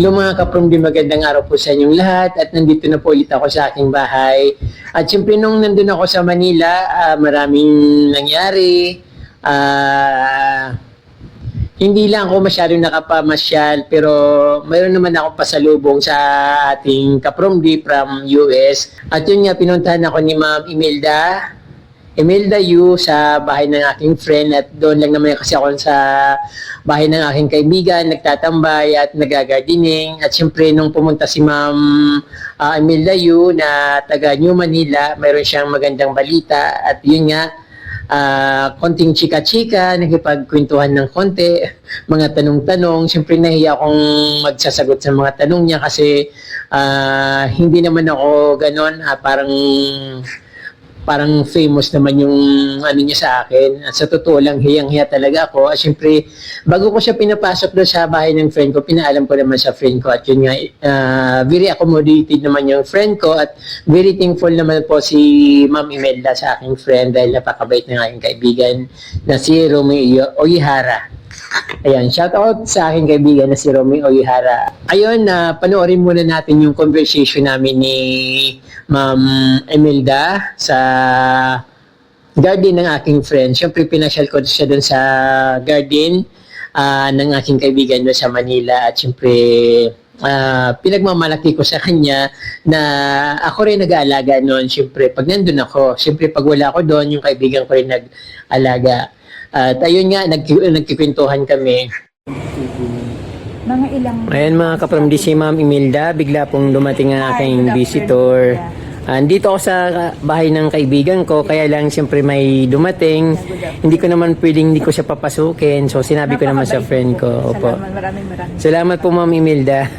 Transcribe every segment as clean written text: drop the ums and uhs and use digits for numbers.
Hello mga kaprom, magandang araw po sa inyong lahat at nandito na po ulit ako sa aking bahay. At syempre nung nandun ako sa Manila, maraming nangyari. Hindi lang ako masyadong nakapamasyal pero mayroon naman ako pasalubong sa ating kaprom from US. At yun nga, pinuntahan ako ni Ma'am Imelda Yu sa bahay ng aking friend at doon lang naman kasi ako sa bahay ng aking kaibigan, nagtatambay at nagagardening. At syempre nung pumunta si Ma'am Imelda Yu na taga New Manila, mayroon siyang magandang balita at yun nga, konting chika-chika, nakipagkwentuhan ng konti, mga tanong-tanong. Syempre nahiya akong magsasagot sa mga tanong niya kasi hindi naman ako ganon, parang famous naman yung ano niya sa akin. At sa totoo lang, hiyang-hiya talaga ako. At syempre, bago ko siya pinapasok doon sa bahay ng friend ko, pinaalam ko naman sa friend ko. At yun nga, very accommodated naman yung friend ko. At very thankful naman po si Ma'am Imelda sa aking friend dahil napakabait ng aking kaibigan na si Romeo Oyihara. Ayan, shout out sa aking kaibigan na si Romeo Oyihara. Ayun, panoorin muna natin yung conversation namin ni Ma'am Imelda sa garden ng aking friend. Siyempre, pinasyal ko siya doon sa garden ng aking kaibigan doon sa Manila. At siyempre, pinagmamalaki ko sa kanya na ako rin nag-aalaga noon. Siyempre, pag nandun ako, siyempre, pag wala ako doon, yung kaibigan ko rin nag-alaga. At ayun nga, nagkikwentuhan kami. Mga ilang... Ayan mga kapramdi, si Ma'am Imelda, bigla pong dumating ang aking visitor. Andito ako sa bahay ng kaibigan ko, kaya lang siyempre may dumating. Hindi ko naman pwedeng hindi ko siya papasukin. So sinabi ko naman sa friend ko. Opo. Maraming. Salamat po Ma'am Imelda.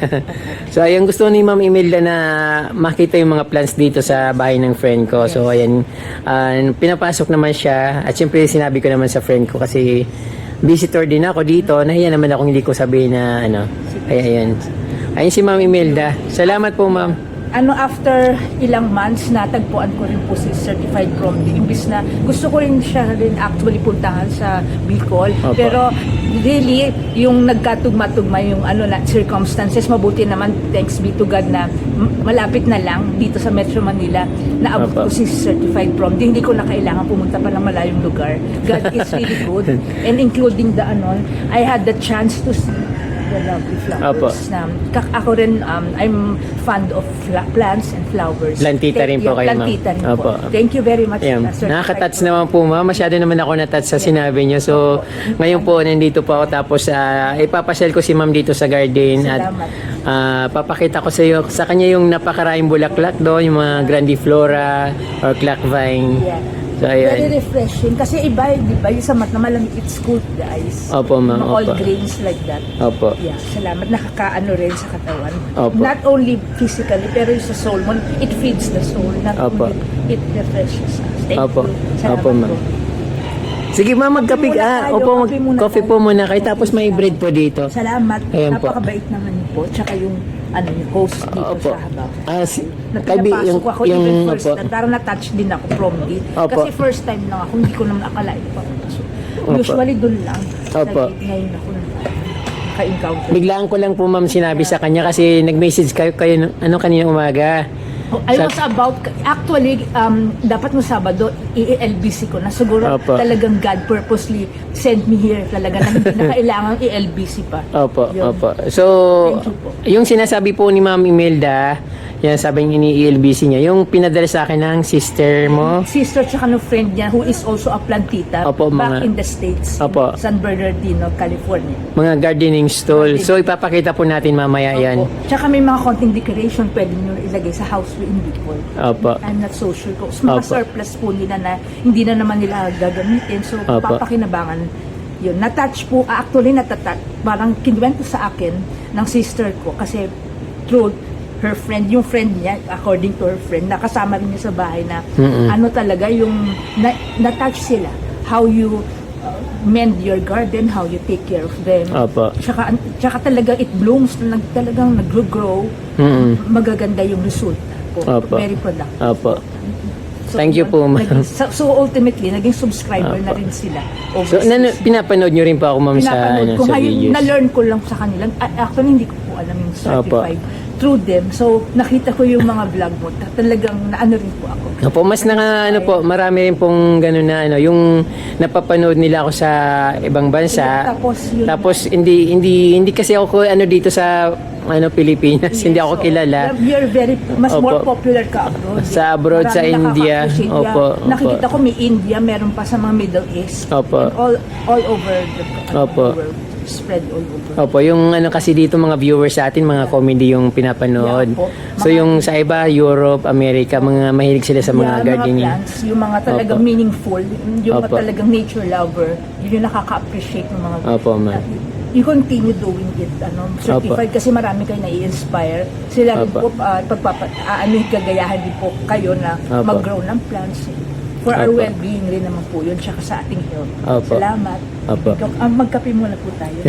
So ayan, gusto ni Ma'am Imelda na makita yung mga plants dito sa bahay ng friend ko. So ayan, pinapasok naman siya. At siyempre sinabi ko naman sa friend ko kasi visitor din ako dito. Nahiya naman akong hindi ko sabihin na ano. Kaya ayan. Ayan si Ma'am Imelda. Salamat po Ma'am. After ilang months, natagpuan ko rin po si Certified Prom. Imbis na gusto ko rin siya rin actually puntahan sa Bicol. Opo. Pero really, yung nagkatugma-tugma yung circumstances, mabuti naman, thanks be to God na malapit na lang dito sa Metro Manila na abot ko si Certified Prom. Hindi ko na kailangan pumunta pa ng malayong lugar. God is really good. And including I had the chance to see the lovely flowers. Ako rin, I'm fond of plants and flowers. Plantita rin po kayo, ma'am. Plantita rin po. Opo. Thank you very much. Ayan. Nakaka-touch naman po ma'am. Masyado naman ako na-touch sa sinabi niyo. So, ngayon po, nandito po ako tapos ipapasyal ko si ma'am dito sa garden. Salamat. At papakita ko sa kanya yung napakaraming bulaklak doon, yung mga grandiflora or clackvine. Yeah. So, ayan. Very refreshing. Kasi iba, di ba? Yung sa mat na malamig, it's cool the eyes. Opo, ma'am. All Opo. grains like that. Opo. Yeah, salamat. Nakakaano rin sa katawan. Opo. Not only physically, pero yung sa soul mo, it feeds the soul. Not Opo. only, it refreshes us. Thank Opo. you. Salamat Opo, ma'am. po. Sige ma'am, magkape. Coffee muna tayo, Opo, coffee muna coffee tayo. po muna kayo. Tapos may bread po dito. Salamat. Ayan po. Napakabait naman niyo po. Tsaka yung yung host dito Opo. sa Habak. Yung, Napinapasok ako even first opo. time. Parang na-touch din ako from di. Opo. Kasi first time lang ako, hindi ko naman akalain papapasok. Opo. Usually doon lang. Opo. Ngayon ako naka-encounter. Biglaan ko lang po ma'am sinabi sa kanya kasi nag-message kayo kanina umaga. I was actually, dapat mo Sabado, i-LBC ko na. Siguro Opo. talagang God purposely sent me here talaga na hindi na kailangan i-LBC pa. Opo, Yun. opo. So, Thank you po. yung sinasabi po ni Ma'am Imelda, yan sabi niya ini-ELBC niya, yung pinadala sa akin ng sister mo. Sister tsaka no friend niya who is also a plantita Opo, back mga- in the States, Opo. in San Bernardino, California. Mga gardening stall. So, ipapakita po natin mamaya yan. Opo. Tsaka may mga konting decoration pwede nyo ilagay sa house in Bicol. Opo. I'm not so sure. Mga Opo. surplus po nila na hindi na naman nila gagamitin. So, Opo. papakinabangan yun. Na-touch po, actually natatouch. Parang kinuwento sa akin ng sister ko kasi through her friend, yung friend niya, according to her friend, nakasama rin niya sa bahay na ano talaga yung na-touch sila. How you mend your garden, how you take care of them. Opo. Tsaka talaga it blooms, talagang nag-grow. Magaganda yung resulta po. Opo. Very productive. Opo. So, Thank you po, ma'am. So ultimately, naging subscriber na rin sila. So, pinapanood nyo rin po ako, ma'am, sa Pinapanood ko. sa Ngayon, videos. na-learn ko lang sa kanila. Actually, hindi ko po ko alam yung certified through them. So, nakita ko yung mga vlog mo. Talagang naano rin po ako. Opo, mas ano po, marami rin pong ganun na yung napapanood nila ako sa ibang bansa. Tapos hindi kasi ako dito sa Pilipinas, hindi ako kilala. You're mas more popular ka abroad. Sa abroad, sa India. Opo. Nakikita ko may India, meron pa sa mga Middle East. Opo. And all over the world. Spread all over. Opo, yung kasi dito mga viewers sa atin, mga comedy yung pinapanood. So yung sa iba, Europe, America, mga mahilig sila sa mga gardening. Mga plants, yung mga talagang meaningful, yung mga talagang nature lover, yun yung nakaka-appreciate ng mga. Opo, ma'am. You continue doing it, certified kasi marami kayo na-i-inspire. Sila rin po, gagayahan din po kayo na mag-grow ng plants. For our well-being rin naman po yun, tsaka sa ating health. Salamat. Magkape muna po tayo.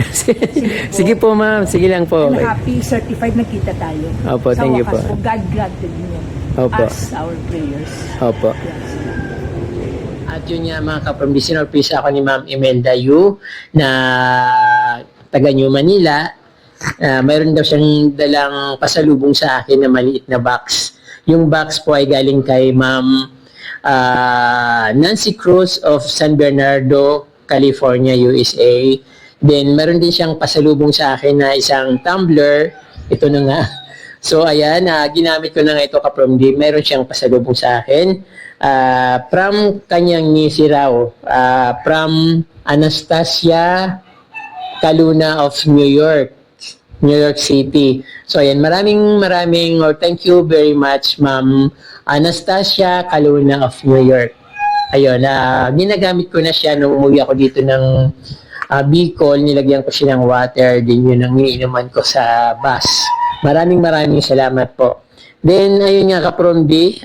Sige po, ma'am. Sige lang po. And happy certified nakita tayo. Opo, thank you po. God granted niyo as our prayers. Opo. At yun nga mga kapambi, sinorpresa ako ni Ma'am Imelda Yu na taga New Manila. Mayroon daw siyang dalang pasalubong sa akin na maliit na box. Yung box po ay galing kay Ma'am Nancy Cruz of San Bernardo, California, USA. Then, meron din siyang pasalubong sa akin na isang tumbler. Ito na nga. So, ayan, ginamit ko na nga ito ka-promdi. Meron siyang pasalubong sa akin. From kanyang nisi raw. From Anastasia Caluna of New York City. So, ayan, maraming thank you very much, Ma'am Anastasia Caluna of New York. Ayun, ginagamit ko na siya nung umuwi ako dito ng Bicol. Nilagyan ko siya ng water. Din yun ang iniinuman ko sa bus. Maraming salamat po. Then, ayun nga ka-promdi,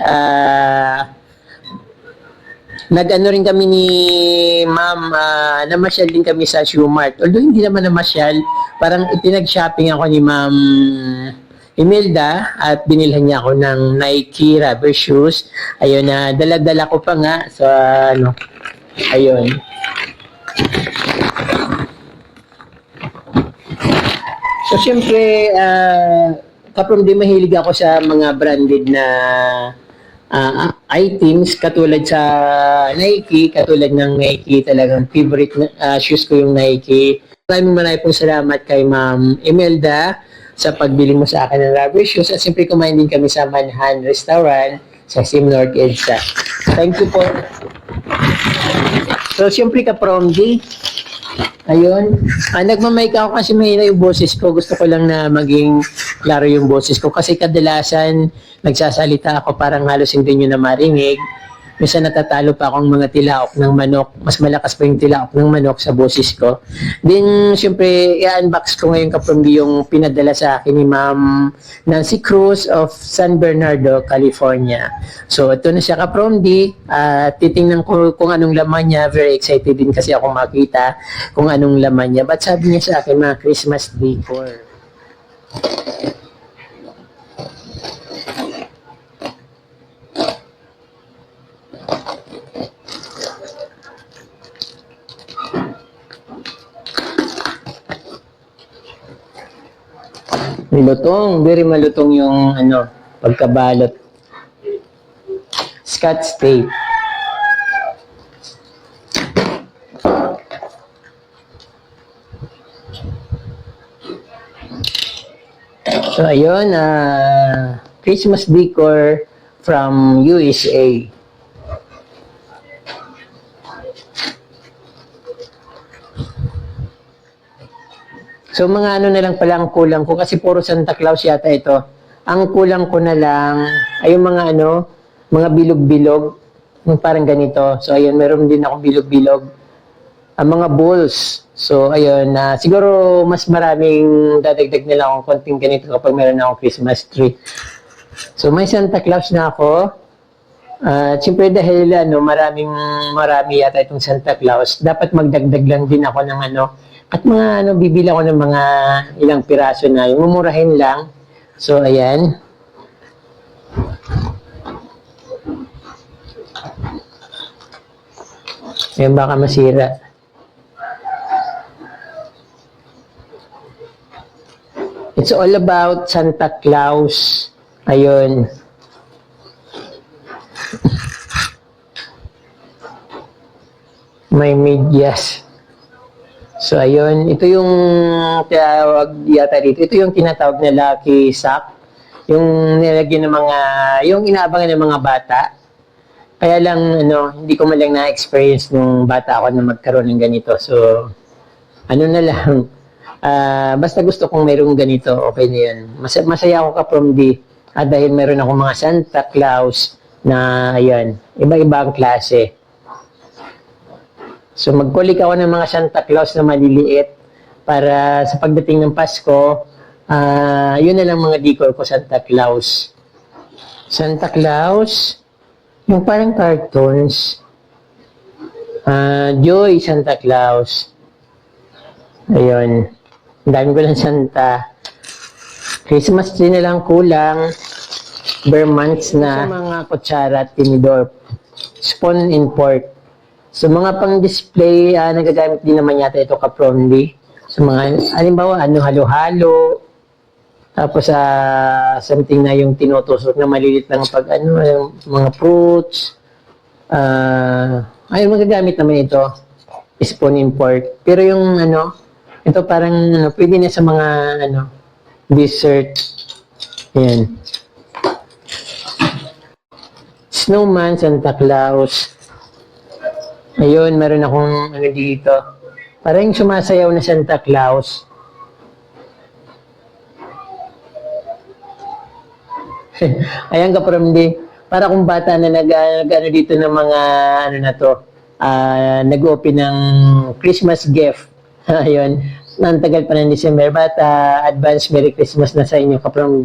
nag-ano rin kami ni Ma'am, namasyal din kami sa Shoe Mart. Although hindi naman namasyal, parang itinag-shopping ako ni Ma'am Imelda at binilhan niya ako ng Nike rubber shoes. Ayun na, dala-dala ko pa nga. So, ayun. So, syempre, kapag di mahilig ako sa mga branded na items, katulad sa Nike, katulad ng Nike, talagang favorite shoes ko yung Nike. Maraming pong salamat kay Ma'am Imelda sa pagbili mo sa akin ng rubber shoes. At siyempre kumain din kami sa Manhan Restaurant sa Sim North EDSA. Thank you po. So, siyempre ka-promdi. Ayun. Nagmamike ako kasi mahina yung boses ko. Gusto ko lang na maging klaro yung boses ko. Kasi kadalasan, nagsasalita ako parang halos hindi nyo na marinig. Minsan natatalo pa akong mga tilaok ng manok. Mas malakas pa yung tilaok ng manok sa boses ko. Then, syempre, i-unbox ko ngayon kapambi yung pinadala sa akin ni Ma'am Nancy Cruz of San Bernardo, California. So, ito na siya kapromdi. Titingnan ko kung anong laman niya. Very excited din kasi ako makita kung anong laman niya. But sabi niya sa akin, mga Christmas decor. Malutong, very malutong yung pagkabalot. Scotch tape. So ayun, Christmas decor from USA. So mga na lang pala ang kulang ko kasi puro Santa Claus yata ito. Ang kulang ko na lang ay yung mga mga bilog-bilog, yung parang ganito. So ayun, meron din ako bilog-bilog. Ang mga balls. So ayun, siguro mas maraming dadagdag nila akong konting ganito kapag meron akong Christmas tree. So may Santa Claus na ako. Siyempre dahil marami yata itong Santa Claus, dapat magdagdag lang din ako ng at mga bibili ako ng mga ilang piraso na yung mumurahin lang. So, ayan. Ayan, baka masira. It's all about Santa Claus. Ayun. May medyas. So, ayun. Ito yung tawag yata dito. Ito yung tinatawag na lucky sock. Yung nilagyan ng mga, yung inaabangan ng mga bata. Kaya lang, hindi ko malang na-experience nung bata ako na magkaroon ng ganito. So, ano na lang. Basta gusto kong mayroong ganito, okay na yan. Masaya ako ka from dahil meron akong mga Santa Claus na, ayan, iba-iba ang klase. So, mag-collect ako ng mga Santa Claus na maliliit para sa pagdating ng Pasko, yun na lang mga decor ko, Santa Claus. Santa Claus, yung parang cartoons. Joy Santa Claus. Ayun. Ang dami ko lang Santa. Christmas din na lang kulang. Bare months na. Sa mga kutsara at tinidor. Spoon and fork. So mga pang-display, nagagamit din naman yata ito ka-promly. So mga, halimbawa, halo-halo. Tapos something na yung tinutusok na malilit lang pag mga fruits. Ayun, magagamit naman ito. Spoon and fork. Pero yung ito parang pwede na sa mga dessert. Ayan. Snowman, Santa Claus. Ayun, meron akong dito. Parang sumasayaw na Santa Claus. Ayan ka from para kung bata na dito ng mga nag-open ng Christmas gift. Ayun, nantagal pa ng December, advance Merry Christmas na sa inyo ka from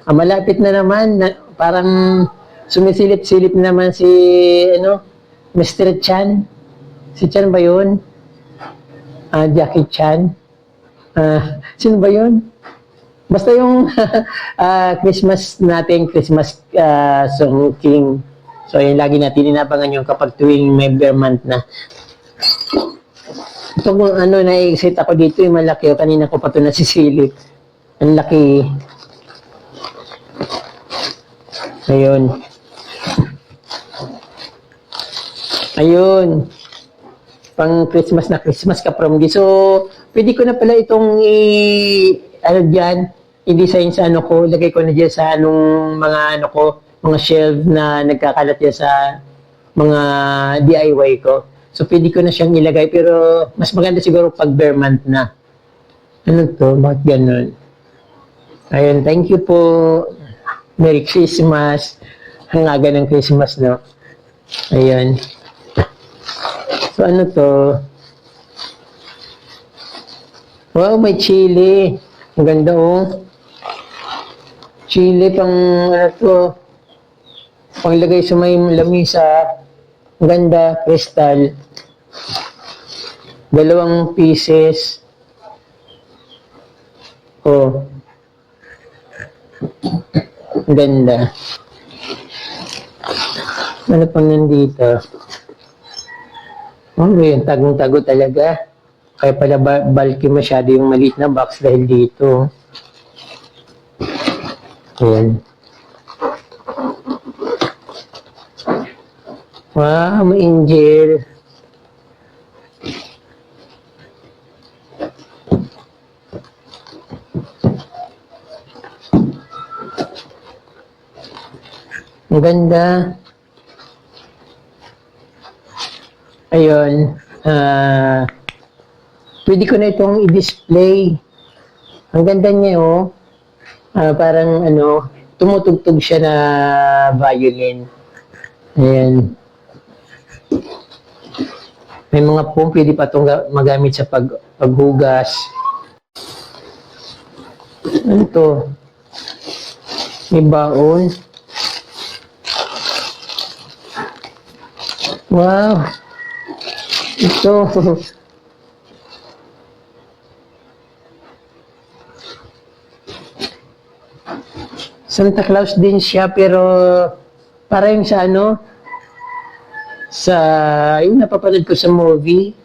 malapit na naman, parang sumisilip-silip naman si Mr. Chan. Si Chan ba yun? Jackie Chan. Sino ba yun? Basta yung Christmas natin, Christmas Song King. So, yun lagi natin inabangan yung kapag tuwing may bare month na. Ito kung na-excite ako dito, yung malaki. Kanina ko pa ito nasisilip. Ang laki. Ayun. Ayun. Pang Christmas na Christmas ka from So, pwede ko na pala itong dyan, i-design sa ko, lagay ko na dyan sa mga mga shelf na nagkakalat dyan sa mga DIY ko. So, pwede ko na siyang ilagay, pero mas maganda siguro pag bare month na. Ano to? Bakit ganun? Ayun, thank you po. Merry Christmas. Ang aga ng Christmas, no? Ayun. So, ano to? Wow, may chili. Ang ganda, oh. Chili pang, panglagay sa may lamisa. Ang ganda, crystal. 2 pieces. Oh. Ang ganda. Ano pang nandito? Oh, yun, tagong-tago talaga. Kaya pala bulky masyado yung maliit na box dahil dito. Ayan. Wow, may angel. Ang ganda. Ayun. Pwede ko na itong i-display. Ang ganda niya, oh. Parang, tumutugtog siya na violin. Ayan. May mga pong pwede pa itong magamit sa paghugas. Ano to? May baon. Wow! Ito. Santa Claus din siya, pero parang sa sa yung napapanood ko sa movie,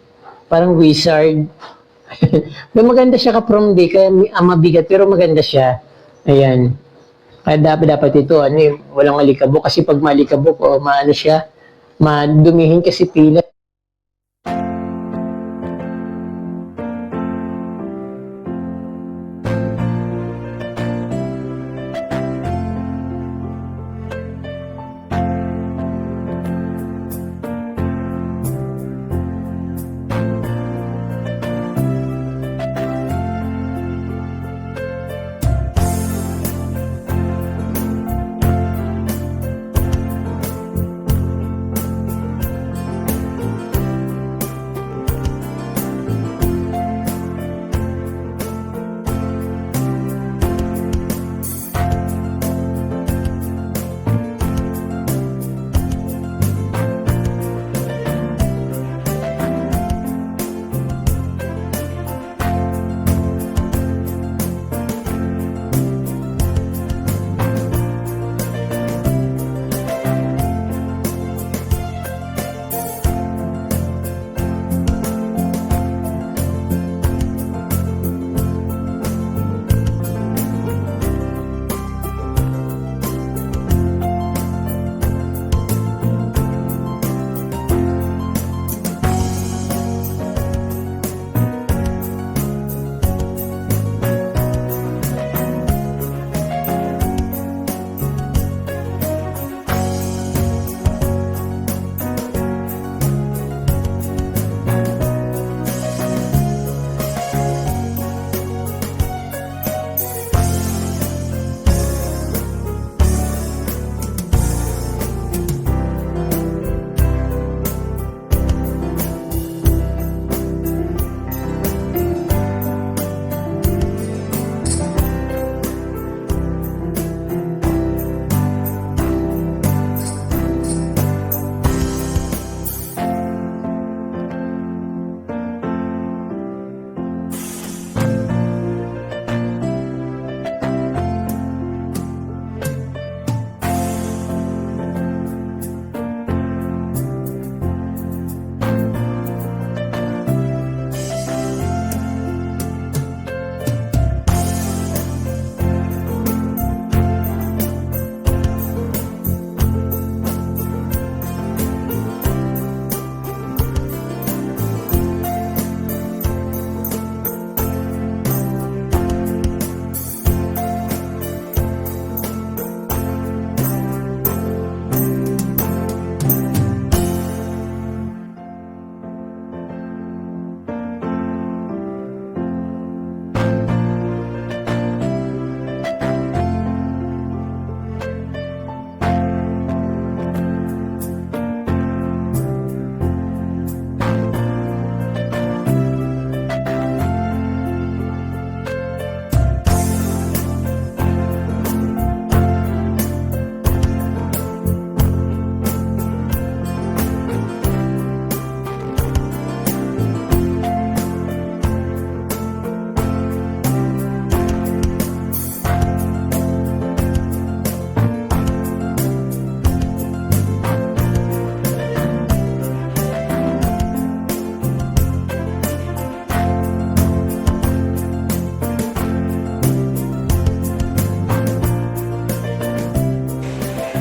parang wizard. Pero maganda siya ka-prom day, kaya mabigat, pero maganda siya. Ayan. Kaya dapat ito, walang alikabok. Kasi pag malikabok, maano siya, madumihin kasi pila.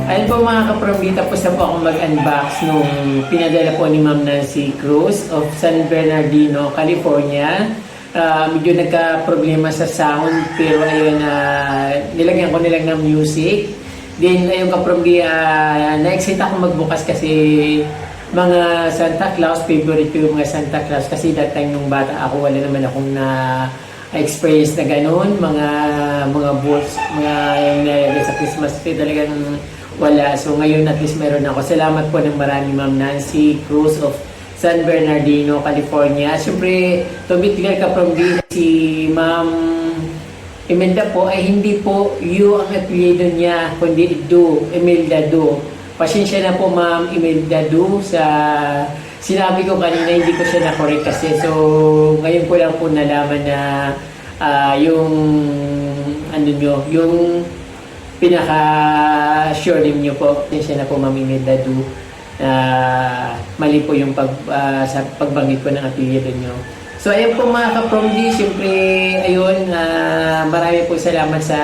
Ayun po mga kaprombi, tapos na po akong mag-unbox nung pinadala po ni Ma'am Nancy Cruz of San Bernardino, California. Medyo nagka-problema sa sound, pero ayun, nilagyan ko nilang ng music. Then ayun kaprombi, na-excite ako magbukas kasi mga Santa Claus, favorite ko yung mga Santa Claus kasi that time nung bata ako, wala naman akong experience na ganun, mga balls, mga yung nilagay sa Christmas tree, talagang wala. So ngayon at least meron ako. Salamat po ng marami Ma'am Nancy Cruz of San Bernardino, California. Siyempre, to be clear ka from si Ma'am Imelda po ay hindi po you ang apelyido niya, kundi Do, Imelda Do. Pasensya na po Ma'am Imelda Do sa sinabi ko kanina, hindi ko siya na-correct kasi. So ngayon ko lang po nalaman na yung ano nyo, yung pinaka-sure name nyo po. Pasensya na po Ma'am Imelda Do. Mali po yung sa pagbanggit ko ng apelyido nyo. So ayun po mga ka-Promdi, siyempre ayun, marami po salamat sa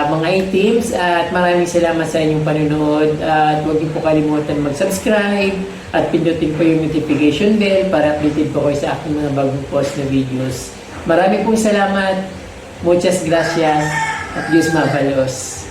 mga teams at maraming salamat sa inyong panunood at huwag niyo po kalimutan mag-subscribe at pindutin po yung notification bell para updated po kayo sa aking mga bagong post na videos. Maraming pong salamat, muchas gracias at Diyos mabalos.